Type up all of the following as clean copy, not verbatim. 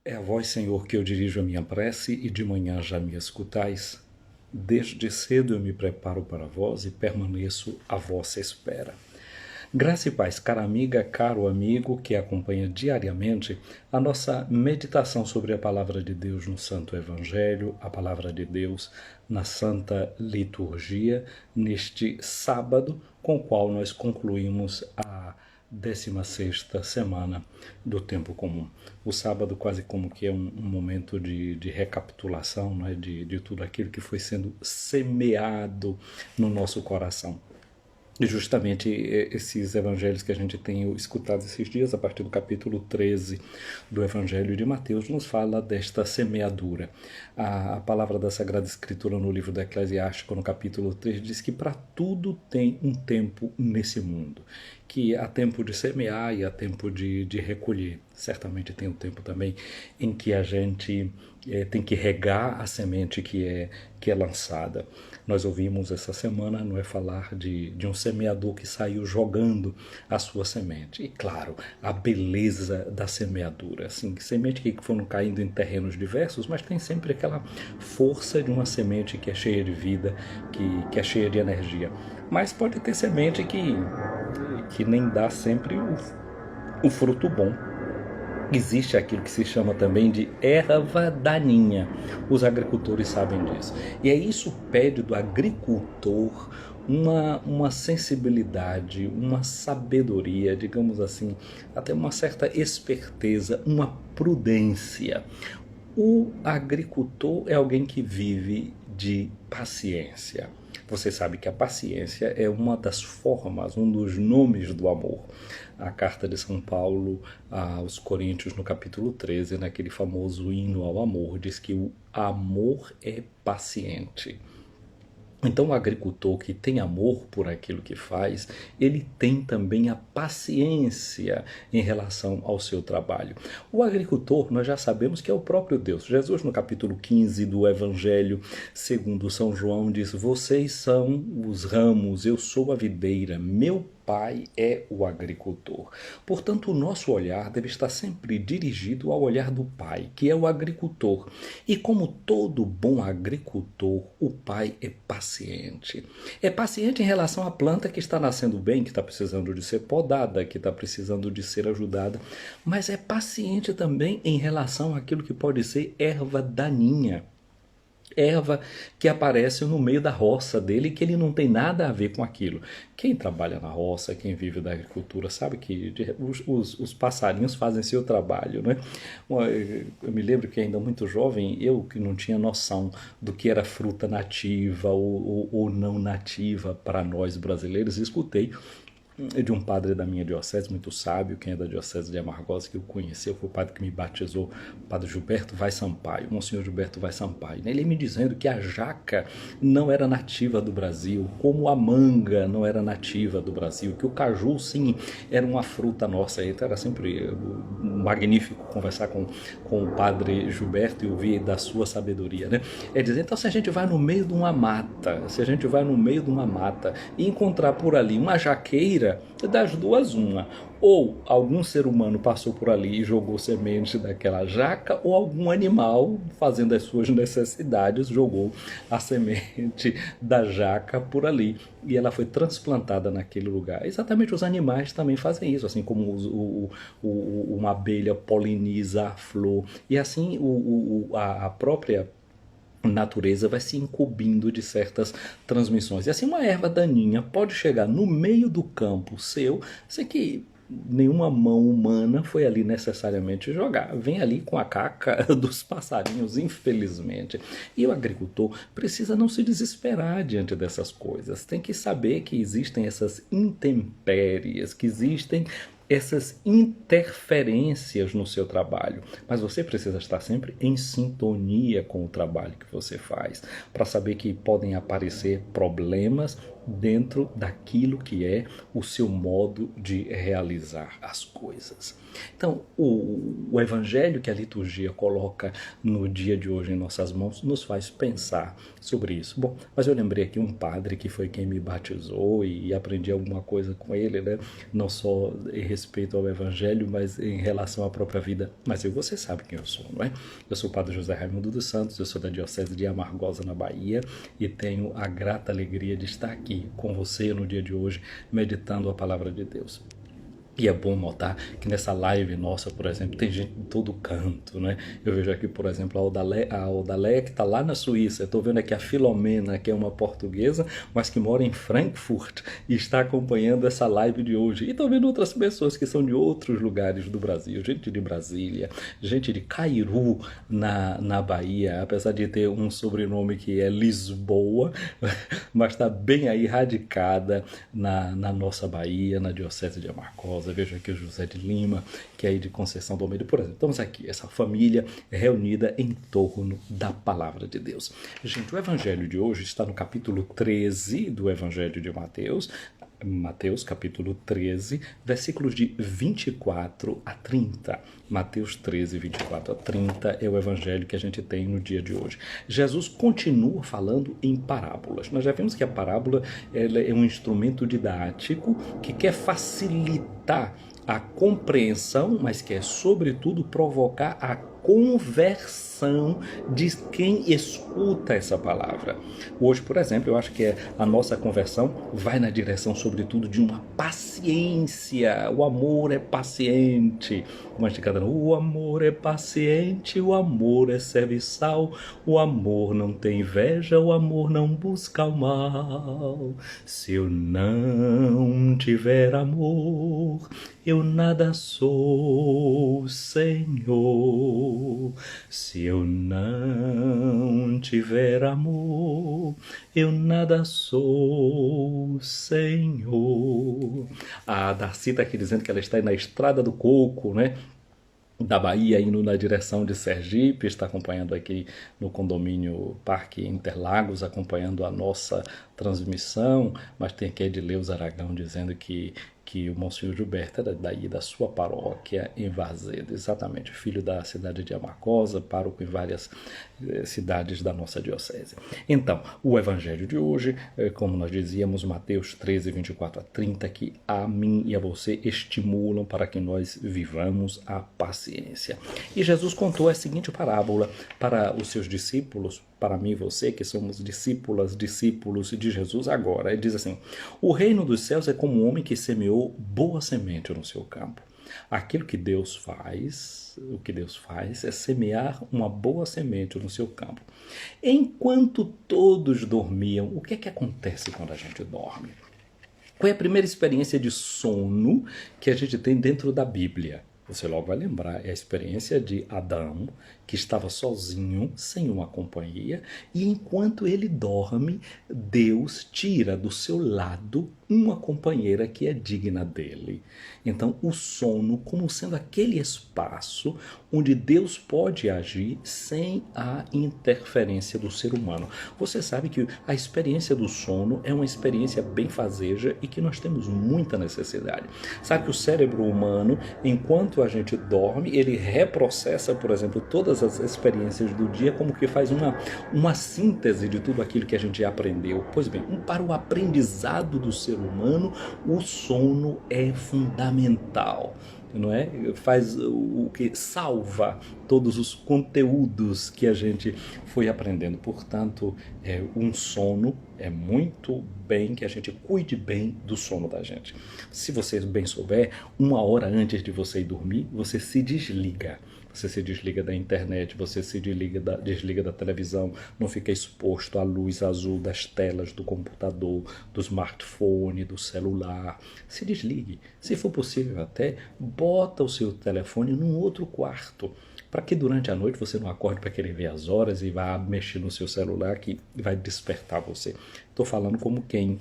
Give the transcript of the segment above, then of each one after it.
É a vós, Senhor, que eu dirijo a minha prece e de manhã já me escutais. Desde cedo eu me preparo para vós e permaneço à vossa espera. Graça e paz, cara amiga, caro amigo que acompanha diariamente a nossa meditação sobre a Palavra de Deus no Santo Evangelho, a Palavra de Deus na Santa Liturgia, neste sábado, com o qual nós concluímos a 16ª semana do tempo comum. O sábado quase como que é um momento de recapitulação, não é? de tudo aquilo que foi sendo semeado no nosso coração. E justamente esses evangelhos que a gente tem escutado esses dias, a partir do capítulo 13 do Evangelho de Mateus, nos fala desta semeadura. A palavra da Sagrada Escritura no livro do Eclesiástico, no capítulo 3, diz que para tudo tem um tempo nesse mundo. Que há tempo de semear e há tempo de recolher. Certamente tem um tempo também em que a gente tem que regar a semente que é lançada. Nós ouvimos essa semana, não é, falar de um semeador que saiu jogando a sua semente. E claro, a beleza da semeadura. Assim, semente que foram caindo em terrenos diversos, mas tem sempre aquela força de uma semente que é cheia de vida, que é cheia de energia. Mas pode ter semente que nem dá sempre o fruto bom. Existe aquilo que se chama também de erva daninha. Os agricultores sabem disso. E aí isso pede do agricultor uma sensibilidade, uma sabedoria, digamos assim, até uma certa esperteza, uma prudência. O agricultor é alguém que vive de paciência. Você sabe que a paciência é uma das formas, um dos nomes do amor. A carta de São Paulo aos Coríntios, no capítulo 13, naquele famoso hino ao amor, diz que o amor é paciente. Então o agricultor que tem amor por aquilo que faz, ele tem também a paciência em relação ao seu trabalho. O agricultor, nós já sabemos que é o próprio Deus. Jesus, no capítulo 15 do Evangelho segundo São João, diz: vocês são os ramos, eu sou a videira, meu Pai é o agricultor. Portanto, o nosso olhar deve estar sempre dirigido ao olhar do Pai, que é o agricultor. E como todo bom agricultor, o Pai é paciente. É paciente em relação à planta que está nascendo bem, que está precisando de ser podada, que está precisando de ser ajudada, mas é paciente também em relação àquilo que pode ser erva daninha. Erva que aparece no meio da roça dele, que ele não tem nada a ver com aquilo. Quem trabalha na roça, quem vive da agricultura, sabe que os passarinhos fazem seu trabalho, né? Eu me lembro que ainda muito jovem, eu que não tinha noção do que era fruta nativa ou não nativa para nós brasileiros, escutei de um padre da minha diocese, muito sábio, quem é da diocese de Amargosa, que eu conheci, foi o padre que me batizou, o padre Gilberto Vaz Sampaio, Monsenhor Gilberto Vaz Sampaio. Ele me dizendo que a jaca não era nativa do Brasil, como a manga não era nativa do Brasil, que o caju, sim, era uma fruta nossa. Então era sempre magnífico conversar com o padre Gilberto e ouvir da sua sabedoria, né? É dizer, então se a gente vai no meio de uma mata, e encontrar por ali uma jaqueira, das duas uma, ou algum ser humano passou por ali e jogou semente daquela jaca, ou algum animal fazendo as suas necessidades jogou a semente da jaca por ali e ela foi transplantada naquele lugar. Exatamente, os animais também fazem isso, assim como uma abelha poliniza a flor, e assim a própria natureza vai se incumbindo de certas transmissões. E assim uma erva daninha pode chegar no meio do campo seu, sei que nenhuma mão humana foi ali necessariamente jogar. Vem ali com a caca dos passarinhos, infelizmente. E o agricultor precisa não se desesperar diante dessas coisas. Tem que saber que existem essas intempéries, que existem essas interferências no seu trabalho, mas você precisa estar sempre em sintonia com o trabalho que você faz, para saber que podem aparecer problemas, dentro daquilo que é o seu modo de realizar as coisas. Então, o evangelho que a liturgia coloca no dia de hoje em nossas mãos nos faz pensar sobre isso. Bom, mas eu lembrei aqui um padre que foi quem me batizou e aprendi alguma coisa com ele, né? Não só em respeito ao evangelho, mas em relação à própria vida. Mas você sabe quem eu sou, não é? Eu sou o padre José Raimundo dos Santos, eu sou da Diocese de Amargosa, na Bahia, e tenho a grata alegria de estar aqui com você no dia de hoje, meditando a palavra de Deus. E é bom notar que nessa live nossa, por exemplo, tem gente de todo canto, né? Eu vejo aqui, por exemplo, a Odaléia, que está lá na Suíça. Eu estou vendo aqui a Filomena, que é uma portuguesa, mas que mora em Frankfurt e está acompanhando essa live de hoje. E estou vendo outras pessoas que são de outros lugares do Brasil, gente de Brasília, gente de Cairu, na Bahia, apesar de ter um sobrenome que é Lisboa, mas está bem aí radicada na nossa Bahia, na Diocese de Amargosa. Vejo aqui o José de Lima, que é aí de Conceição do Almeida, por exemplo. Estamos aqui, essa família reunida em torno da palavra de Deus. Gente, o evangelho de hoje está no capítulo 13 do evangelho de Mateus, capítulo 13, versículos de 24 a 30. Mateus 13, 24 a 30 é o evangelho que a gente tem no dia de hoje. Jesus continua falando em parábolas. Nós já vimos que a parábola ela é um instrumento didático que quer facilitar a compreensão, mas quer, sobretudo, provocar a conversão de quem escuta essa palavra. Hoje, por exemplo, eu acho que a nossa conversão vai na direção, sobretudo, de uma paciência. O amor é paciente. Como a gente canta, o amor é paciente, o amor é serviçal, o amor não tem inveja, o amor não busca o mal. Se eu não tiver amor, eu nada sou, Senhor. Se eu não tiver amor, eu nada sou, Senhor. A Darcy está aqui dizendo que ela está na Estrada do Coco, né? Da Bahia, indo na direção de Sergipe, está acompanhando aqui no condomínio Parque Interlagos, acompanhando a nossa transmissão, mas tem aqui Edileus Aragão dizendo que o Monsenhor Gilberto era daí da sua paróquia em Varzedo, exatamente, filho da cidade de Amargosa, pároco em várias cidades da nossa diocese. Então, o evangelho de hoje, como nós dizíamos, Mateus 13, 24 a 30, que a mim e a você estimulam para que nós vivamos a paciência. E Jesus contou a seguinte parábola para os seus discípulos, para mim e você, que somos discípulos de Jesus agora. Ele diz assim: o reino dos céus é como um homem que semeou boa semente no seu campo. Aquilo que Deus faz, o que Deus faz é semear uma boa semente no seu campo. Enquanto todos dormiam, o que é que acontece quando a gente dorme? Qual é a primeira experiência de sono que a gente tem dentro da Bíblia? Você logo vai lembrar, é a experiência de Adão, que estava sozinho, sem uma companhia, e enquanto ele dorme, Deus tira do seu lado uma companheira que é digna dele. Então, o sono como sendo aquele espaço onde Deus pode agir sem a interferência do ser humano. Você sabe que a experiência do sono é uma experiência benfazeja e que nós temos muita necessidade. Sabe que o cérebro humano, enquanto a gente dorme, ele reprocessa, por exemplo, todas as experiências do dia, como que faz uma síntese de tudo aquilo que a gente aprendeu. Pois bem, para o aprendizado do ser humano, o sono é fundamental. Não é? Faz o que salva todos os conteúdos que a gente foi aprendendo. Portanto, um sono é muito bem que a gente cuide bem do sono da gente. Se você bem souber, 1 hora antes de você ir dormir, você se desliga. Você se desliga da internet, você se desliga da televisão, não fica exposto à luz azul das telas do computador, do smartphone, do celular. Se desligue. Se for possível até, bota o seu telefone num outro quarto, para que durante a noite você não acorde para querer ver as horas e vá mexer no seu celular que vai despertar você. Estou falando como quem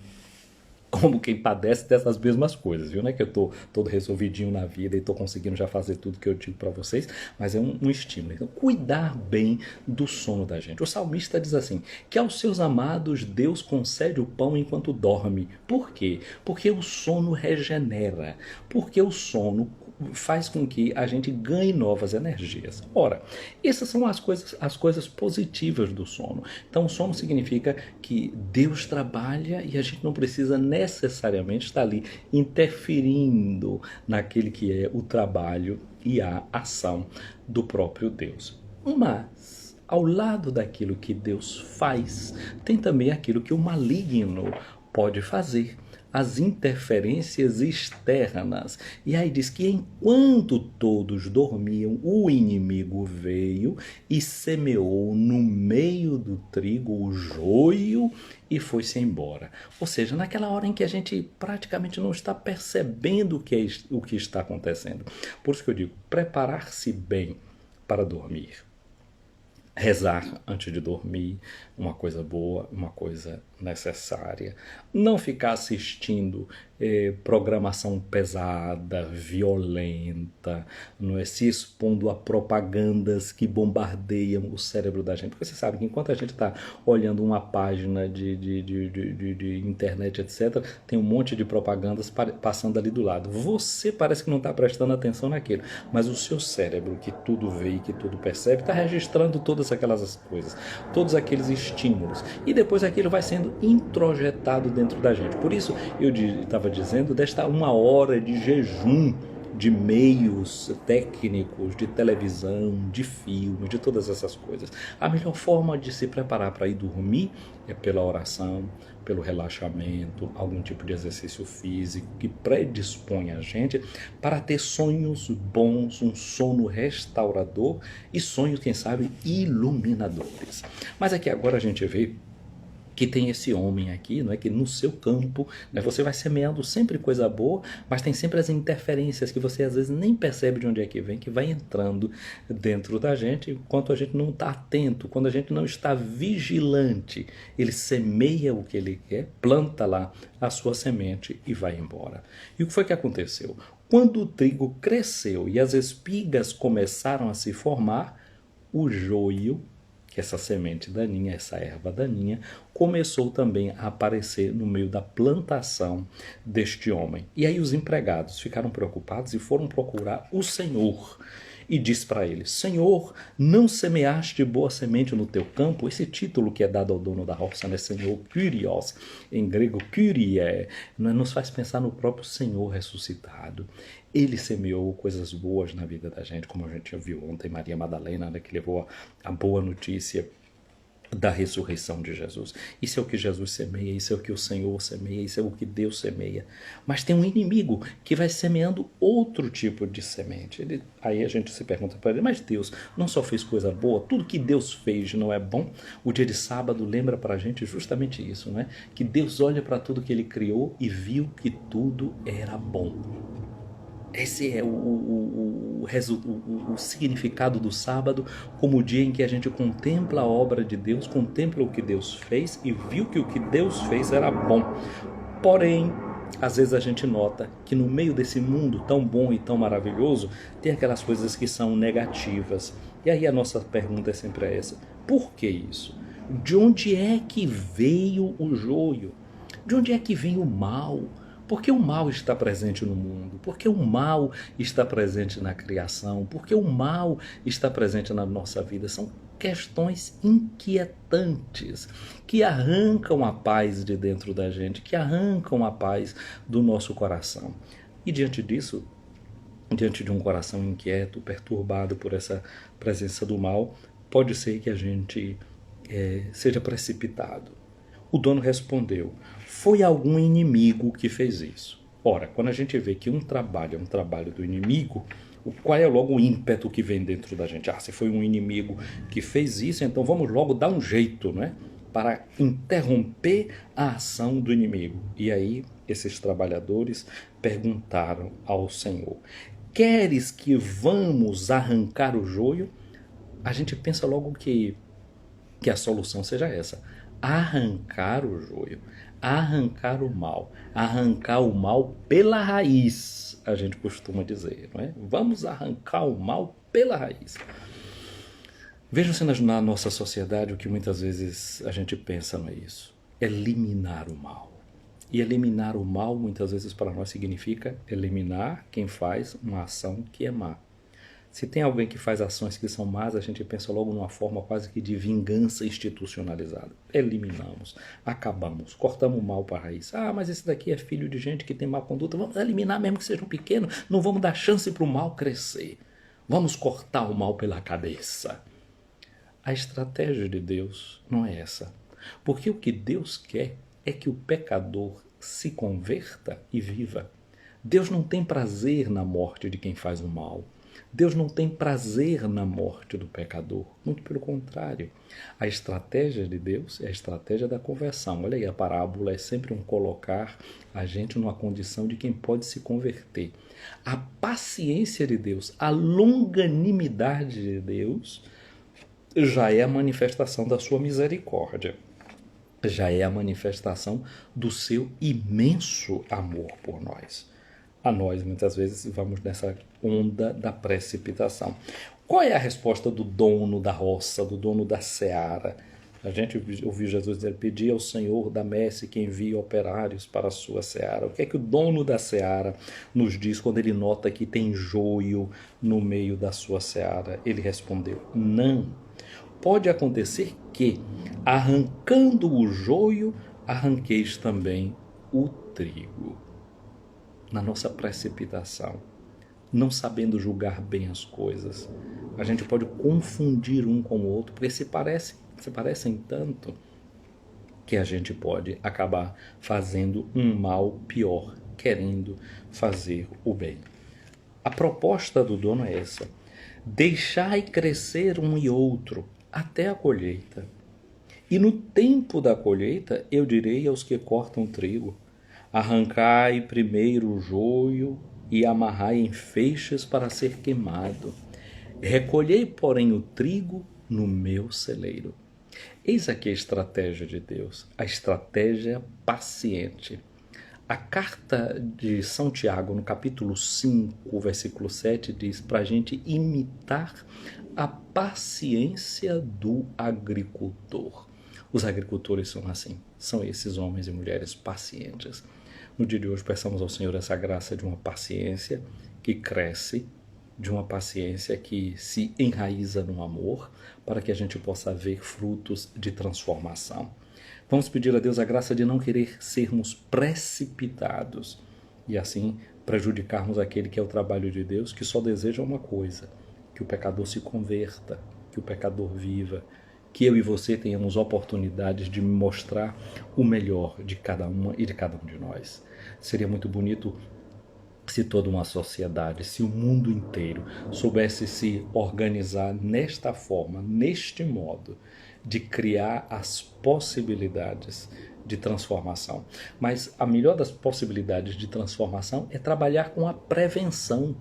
como quem padece dessas mesmas coisas, viu? Não é que eu tô todo resolvidinho na vida e tô conseguindo já fazer tudo que eu digo para vocês, mas é um estímulo. Então, cuidar bem do sono da gente. O salmista diz assim, que aos seus amados Deus concede o pão enquanto dorme. Por quê? Porque o sono regenera, porque o sono faz com que a gente ganhe novas energias. Ora, essas são as coisas positivas do sono. Então, o sono significa que Deus trabalha e a gente não precisa necessariamente estar ali interferindo naquele que é o trabalho e a ação do próprio Deus. Mas, ao lado daquilo que Deus faz, tem também aquilo que o maligno pode fazer, as interferências externas. E aí diz que enquanto todos dormiam, o inimigo veio e semeou no meio do trigo o joio e foi-se embora. Ou seja, naquela hora em que a gente praticamente não está percebendo o que está acontecendo. Por isso que eu digo, preparar-se bem para dormir. Rezar antes de dormir, uma coisa boa, uma coisa necessária. Não ficar assistindo programação pesada, violenta, não é? Se expondo a propagandas que bombardeiam o cérebro da gente. Porque você sabe que enquanto a gente está olhando uma página de internet, etc., tem um monte de propagandas passando ali do lado. Você parece que não está prestando atenção naquilo, mas o seu cérebro, que tudo vê e que tudo percebe, está registrando todas aquelas coisas, todos aqueles estímulos. E depois aquilo vai sendo introjetado dentro da gente. Por isso eu estava dizendo desta 1 hora de jejum de meios técnicos, de televisão, de filme, de todas essas coisas. A melhor forma de se preparar para ir dormir é pela oração, pelo relaxamento, algum tipo de exercício físico que predispõe a gente para ter sonhos bons, um sono restaurador e sonhos, quem sabe, iluminadores. Mas aqui agora a gente vê que tem esse homem aqui, não é, que no seu campo, né, você vai semeando sempre coisa boa, mas tem sempre as interferências que você às vezes nem percebe de onde é que vem, que vai entrando dentro da gente, enquanto a gente não está atento, quando a gente não está vigilante, ele semeia o que ele quer, planta lá a sua semente e vai embora. E o que foi que aconteceu? Quando o trigo cresceu e as espigas começaram a se formar, o joio, que essa semente daninha, essa erva daninha, começou também a aparecer no meio da plantação deste homem. E aí os empregados ficaram preocupados e foram procurar o Senhor. E diz para ele, Senhor, não semeaste boa semente no teu campo? Esse título que é dado ao dono da roça, né? Senhor Kyrios, em grego Kyrie, nos faz pensar no próprio Senhor ressuscitado. Ele semeou coisas boas na vida da gente, como a gente viu ontem, Maria Madalena, né, que levou a boa notícia da ressurreição de Jesus. Isso é o que Jesus semeia, isso é o que o Senhor semeia, isso é o que Deus semeia. Mas tem um inimigo que vai semeando outro tipo de semente. Aí a gente se pergunta para ele, mas Deus não só fez coisa boa? Tudo que Deus fez não é bom? O dia de sábado lembra para a gente justamente isso, não é? Que Deus olha para tudo que Ele criou e viu que tudo era bom. Esse é o significado do sábado, como o dia em que a gente contempla a obra de Deus, contempla o que Deus fez e viu que o que Deus fez era bom. Porém, às vezes a gente nota que no meio desse mundo tão bom e tão maravilhoso, tem aquelas coisas que são negativas. E aí a nossa pergunta é sempre essa: por que isso? De onde é que veio o joio? De onde é que vem o mal? Por que o mal está presente no mundo? Por que o mal está presente na criação? Por que o mal está presente na nossa vida? São questões inquietantes que arrancam a paz de dentro da gente, que arrancam a paz do nosso coração. E diante disso, diante de um coração inquieto, perturbado por essa presença do mal, pode ser que a gente seja precipitado. O dono respondeu, foi algum inimigo que fez isso. Ora, quando a gente vê que um trabalho é um trabalho do inimigo, qual é logo o ímpeto que vem dentro da gente? Se foi um inimigo que fez isso, então vamos logo dar um jeito, né? Para interromper a ação do inimigo. E aí, esses trabalhadores perguntaram ao Senhor, queres que vamos arrancar o joio? A gente pensa logo que a solução seja essa. arrancar o joio, arrancar o mal pela raiz, a gente costuma dizer, não é? Vamos arrancar o mal pela raiz. Vejam-se na nossa sociedade o que muitas vezes a gente pensa não é isso. Eliminar o mal. E eliminar o mal muitas vezes para nós significa eliminar quem faz uma ação que é má. Se tem alguém que faz ações que são más, a gente pensa logo numa forma quase que de vingança institucionalizada. Eliminamos, acabamos, cortamos o mal para a raiz. Ah, mas esse daqui é filho de gente que tem má conduta. Vamos eliminar mesmo que seja um pequeno. Não vamos dar chance para o mal crescer. Vamos cortar o mal pela cabeça. A estratégia de Deus não é essa. Porque o que Deus quer é que o pecador se converta e viva. Deus não tem prazer na morte de quem faz o mal. Deus não tem prazer na morte do pecador. Muito pelo contrário. A estratégia de Deus é a estratégia da conversão. Olha aí, a parábola é sempre um colocar a gente numa condição de quem pode se converter. A paciência de Deus, a longanimidade de Deus já é a manifestação da sua misericórdia. Já é a manifestação do seu imenso amor por nós. A nós, muitas vezes, vamos nessa onda da precipitação. Qual é a resposta do dono da roça, do dono da seara? A gente ouviu Jesus dizer, pedir ao Senhor da messe que envie operários para a sua seara. O que é que o dono da seara nos diz quando ele nota que tem joio no meio da sua seara? Ele respondeu, não. Pode acontecer que, arrancando o joio, arranqueis também o trigo. Na nossa precipitação, não sabendo julgar bem as coisas, a gente pode confundir um com o outro, porque se parecem tanto que a gente pode acabar fazendo um mal pior, querendo fazer o bem. A proposta do dono é essa: deixai crescer um e outro até a colheita. E no tempo da colheita, eu direi aos que cortam trigo, arrancai primeiro o joio e amarrai em feixes para ser queimado. Recolhei, porém, o trigo no meu celeiro. Eis aqui a estratégia de Deus, a estratégia paciente. A carta de São Tiago, no capítulo 5, versículo 7, diz para a gente imitar a paciência do agricultor. Os agricultores são assim, são esses homens e mulheres pacientes. No dia de hoje, peçamos ao Senhor essa graça de uma paciência que cresce, de uma paciência que se enraiza no amor, para que a gente possa ver frutos de transformação. Vamos pedir a Deus a graça de não querer sermos precipitados e assim prejudicarmos aquele que é o trabalho de Deus, que só deseja uma coisa, que o pecador se converta, que o pecador viva, que eu e você tenhamos oportunidades de mostrar o melhor de cada uma e de cada um de nós. Seria muito bonito se toda uma sociedade, se o mundo inteiro soubesse se organizar nesta forma, neste modo, de criar as possibilidades de transformação. Mas a melhor das possibilidades de transformação é trabalhar com a prevenção.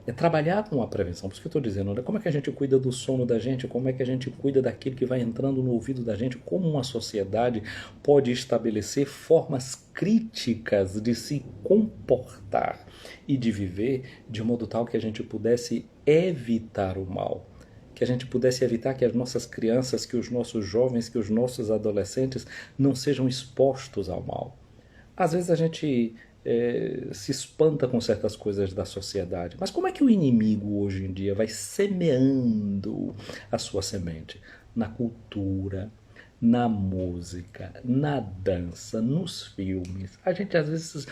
É trabalhar com a prevenção. Por isso que eu estou dizendo, né? Como é que a gente cuida do sono da gente? Como é que a gente cuida daquilo que vai entrando no ouvido da gente? Como uma sociedade pode estabelecer formas críticas de se comportar e de viver de modo tal que a gente pudesse evitar o mal? Que a gente pudesse evitar que as nossas crianças, que os nossos jovens, que os nossos adolescentes não sejam expostos ao mal. Às vezes a gente se espanta com certas coisas da sociedade. Mas como é que o inimigo hoje em dia vai semeando a sua semente? Na cultura, na música, na dança, nos filmes. A gente às vezes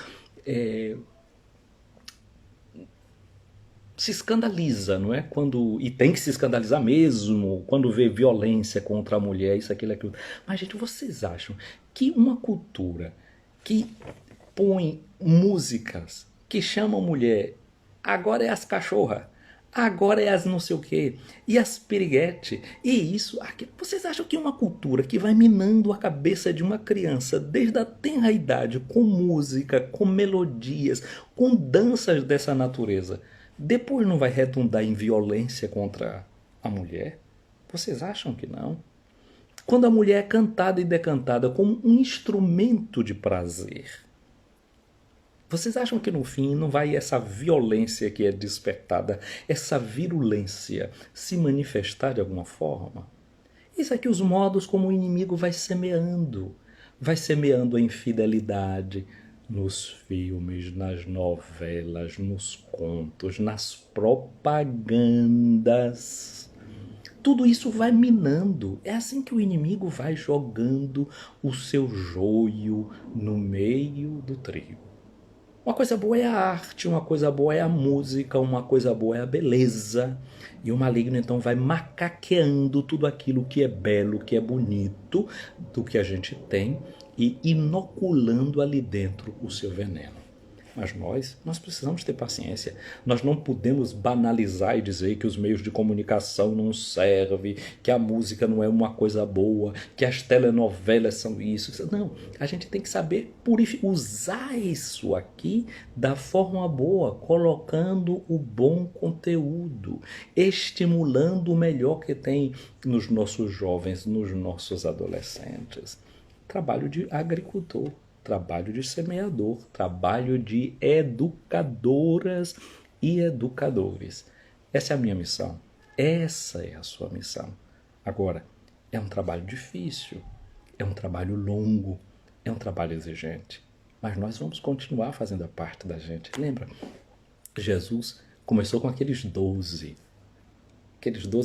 se escandaliza, não é? E tem que se escandalizar mesmo quando vê violência contra a mulher, isso, aquilo. Mas, gente, vocês acham que uma cultura que põe músicas que chamam mulher, agora é as cachorras, agora é as não sei o quê, e as piriguete, e isso, aquilo. Vocês acham que uma cultura que vai minando a cabeça de uma criança desde a tenra idade, com música, com melodias, com danças dessa natureza, depois não vai redundar em violência contra a mulher? Vocês acham que não? Quando a mulher é cantada e decantada como um instrumento de prazer, vocês acham que no fim não vai essa violência que é despertada, essa virulência se manifestar de alguma forma? Isso é que os modos como o inimigo vai semeando a infidelidade nos filmes, nas novelas, nos contos, nas propagandas. Tudo isso vai minando. É assim que o inimigo vai jogando o seu joio no meio do trigo. Uma coisa boa é a arte, uma coisa boa é a música, uma coisa boa é a beleza. E o maligno então vai macaqueando tudo aquilo que é belo, que é bonito, do que a gente tem e inoculando ali dentro o seu veneno. Mas nós precisamos ter paciência. Nós não podemos banalizar e dizer que os meios de comunicação não servem, que a música não é uma coisa boa, que as telenovelas são isso. Não, a gente tem que saber usar isso aqui da forma boa, colocando o bom conteúdo, estimulando o melhor que tem nos nossos jovens, nos nossos adolescentes. Trabalho de agricultor, trabalho de semeador, trabalho de educadoras e educadores. Essa é a minha missão. Essa é a sua missão. Agora, é um trabalho difícil, é um trabalho longo, é um trabalho exigente. Mas nós vamos continuar fazendo a parte da gente. Lembra? Jesus começou com aqueles 12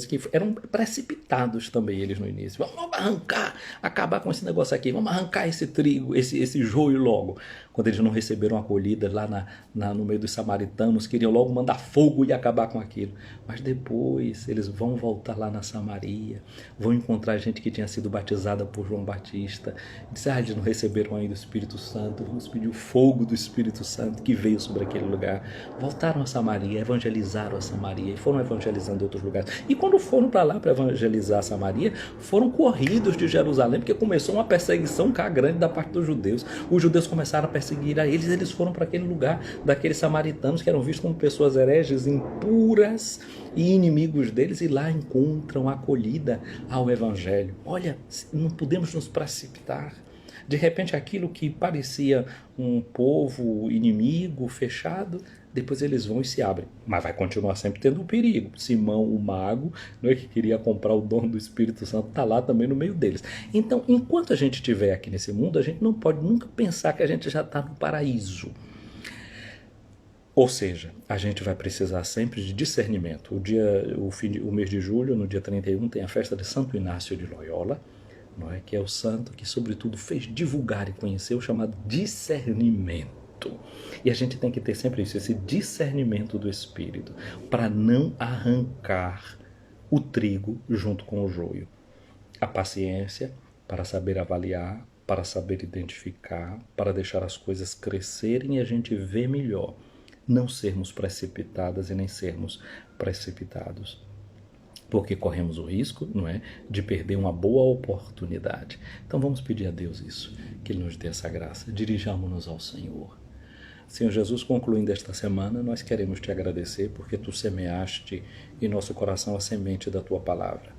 que eram precipitados também eles no início. Vamos arrancar, acabar com esse negócio aqui, vamos arrancar esse trigo, esse joio logo. Quando eles não receberam acolhida lá no meio dos samaritanos, queriam logo mandar fogo e acabar com aquilo. Mas depois eles vão voltar lá na Samaria, vão encontrar gente que tinha sido batizada por João Batista. Diz, eles não receberam ainda o Espírito Santo, vamos pedir o fogo do Espírito Santo que veio sobre aquele lugar. Voltaram a Samaria, evangelizaram a Samaria e foram evangelizando outros lugares. E quando foram para lá para evangelizar Samaria, foram corridos de Jerusalém, porque começou uma perseguição cá grande da parte dos judeus. Os judeus começaram a perseguir a eles, eles foram para aquele lugar daqueles samaritanos que eram vistos como pessoas hereges, impuras e inimigos deles, e lá encontram acolhida ao evangelho. Olha, não podemos nos precipitar. De repente, aquilo que parecia um povo inimigo, fechado, depois eles vão e se abrem. Mas vai continuar sempre tendo um perigo. Simão, o mago, não é que queria comprar o dom do Espírito Santo, está lá também no meio deles. Então, enquanto a gente estiver aqui nesse mundo, a gente não pode nunca pensar que a gente já está no paraíso. Ou seja, a gente vai precisar sempre de discernimento. O mês de julho, no dia 31, tem a festa de Santo Inácio de Loyola, não é? Que é o santo que, sobretudo, fez divulgar e conhecer o chamado discernimento. E a gente tem que ter sempre isso, esse discernimento do Espírito, para não arrancar o trigo junto com o joio. A paciência para saber avaliar, para saber identificar, para deixar as coisas crescerem e a gente ver melhor. Não sermos precipitadas e nem sermos precipitados. Porque corremos o risco, não é, de perder uma boa oportunidade. Então vamos pedir a Deus isso, que Ele nos dê essa graça. Dirijamo-nos ao Senhor. Senhor Jesus, concluindo esta semana, nós queremos te agradecer porque tu semeaste em nosso coração a semente da tua palavra.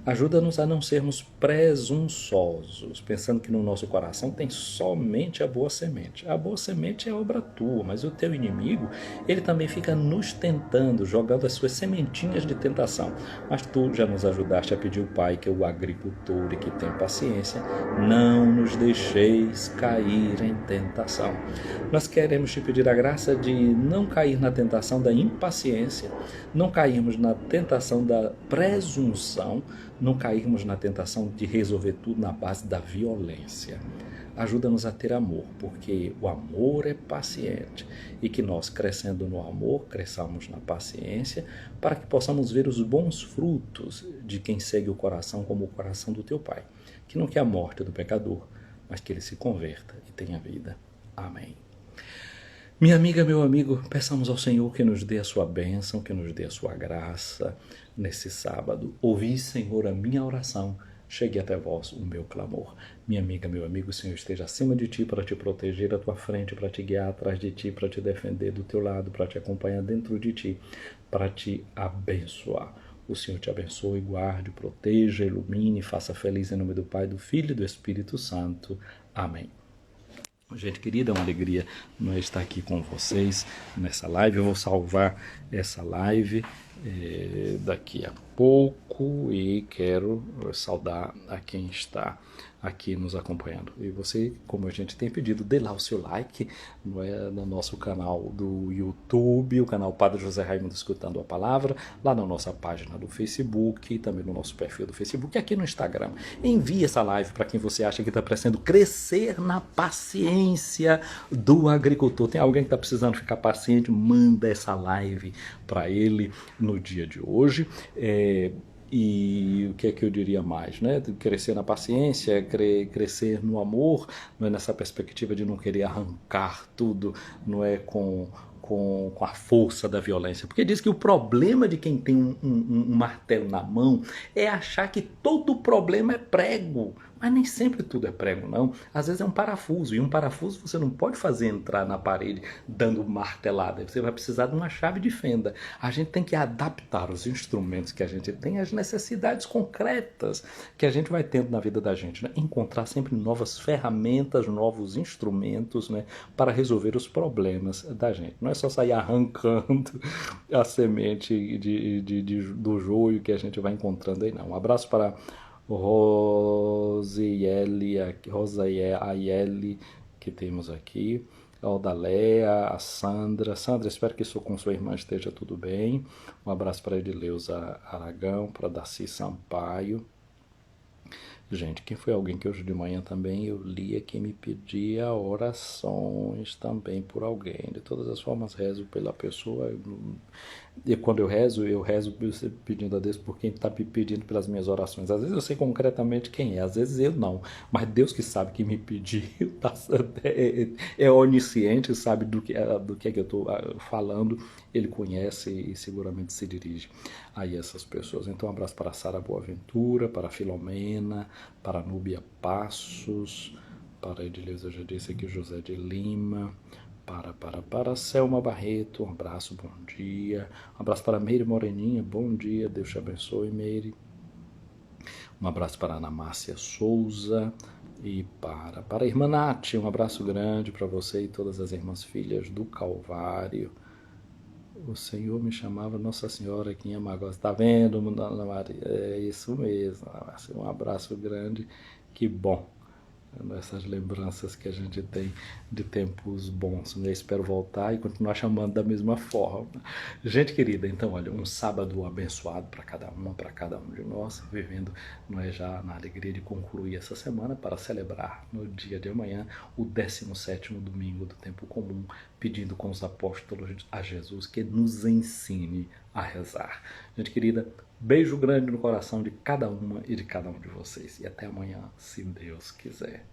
Ajuda-nos a não sermos presunçosos, pensando que no nosso coração tem somente a boa semente. A boa semente é obra tua, mas o teu inimigo, ele também fica nos tentando, jogando as suas sementinhas de tentação. Mas tu já nos ajudaste a pedir ao Pai, que é o agricultor e que tem paciência, não nos deixeis cair em tentação. Nós queremos te pedir a graça de não cair na tentação da impaciência, não cairmos na tentação da presunção, não cairmos na tentação de resolver tudo na base da violência. Ajuda-nos a ter amor, porque o amor é paciente e que nós, crescendo no amor, cresçamos na paciência, para que possamos ver os bons frutos de quem segue o coração como o coração do teu Pai, que não quer a morte do pecador, mas que ele se converta e tenha vida. Amém. Minha amiga, meu amigo, peçamos ao Senhor que nos dê a sua bênção, que nos dê a sua graça nesse sábado. Ouvi, Senhor, a minha oração, chegue até vós o meu clamor. Minha amiga, meu amigo, o Senhor esteja acima de ti para te proteger, à tua frente, para te guiar, atrás de ti, para te defender, do teu lado, para te acompanhar dentro de ti, para te abençoar. O Senhor te abençoe, guarde, proteja, ilumine, faça feliz em nome do Pai, do Filho e do Espírito Santo. Amém. Gente querida, é uma alegria estar aqui com vocês nessa live. Eu vou salvar essa live daqui a pouco e quero saudar a quem está aqui nos acompanhando. E você, como a gente tem pedido, dê lá o seu like no nosso canal do YouTube, o canal Padre José Raimundo Escutando a Palavra, lá na nossa página do Facebook, também no nosso perfil do Facebook, aqui no Instagram. Envie essa live para quem você acha que está precisando crescer na paciência do agricultor. Tem alguém que está precisando ficar paciente? Manda essa live para ele no dia de hoje. E o que é que eu diria mais, né? Crescer na paciência, crescer no amor, não é nessa perspectiva de não querer arrancar tudo, não é com a força da violência. Porque diz que o problema de quem tem um martelo na mão é achar que todo problema é prego. Mas nem sempre tudo é prego, não. Às vezes é um parafuso, e um parafuso você não pode fazer entrar na parede dando martelada. Você vai precisar de uma chave de fenda. A gente tem que adaptar os instrumentos que a gente tem às necessidades concretas que a gente vai tendo na vida da gente, né? Encontrar sempre novas ferramentas, novos instrumentos, né, para resolver os problemas da gente. Não é só sair arrancando a semente do joio que a gente vai encontrando aí, não. Um abraço para Rosiele, que temos aqui, a Odalea, a Sandra. Sandra, espero que isso com sua irmã esteja tudo bem. Um abraço para Edileuza Aragão, para Darcy Sampaio. Gente, quem foi alguém que hoje de manhã também eu lia que me pedia orações também por alguém. De todas as formas, rezo pela pessoa. E quando eu rezo pedindo a Deus por quem está me pedindo pelas minhas orações. Às vezes eu sei concretamente quem é, às vezes eu não. Mas Deus que sabe que me pediu, é onisciente, sabe do que é que eu estou falando. Ele conhece e seguramente se dirige a essas pessoas. Então um abraço para Sara Boaventura, para Filomena, para Núbia Passos, para Edileuza, eu já disse aqui, José de Lima, para Selma Barreto, um abraço, bom dia. Um abraço para Meire Moreninha, bom dia, Deus te abençoe, Meire. Um abraço para Ana Márcia Souza e para a irmã Nath, um abraço grande para você e todas as irmãs filhas do Calvário. O Senhor me chamava Nossa Senhora aqui em Amagosa. Está vendo, Ana Maria? É isso mesmo. Um abraço grande, que bom. Essas lembranças que a gente tem de tempos bons, né? Espero voltar e continuar chamando da mesma forma. Gente querida, então, olha, um sábado abençoado para cada um de nós, vivendo, não é, já na alegria de concluir essa semana para celebrar no dia de amanhã o 17º domingo do tempo comum, pedindo com os apóstolos a Jesus que nos ensine a rezar. Gente querida, beijo grande no coração de cada uma e de cada um de vocês. E até amanhã, se Deus quiser.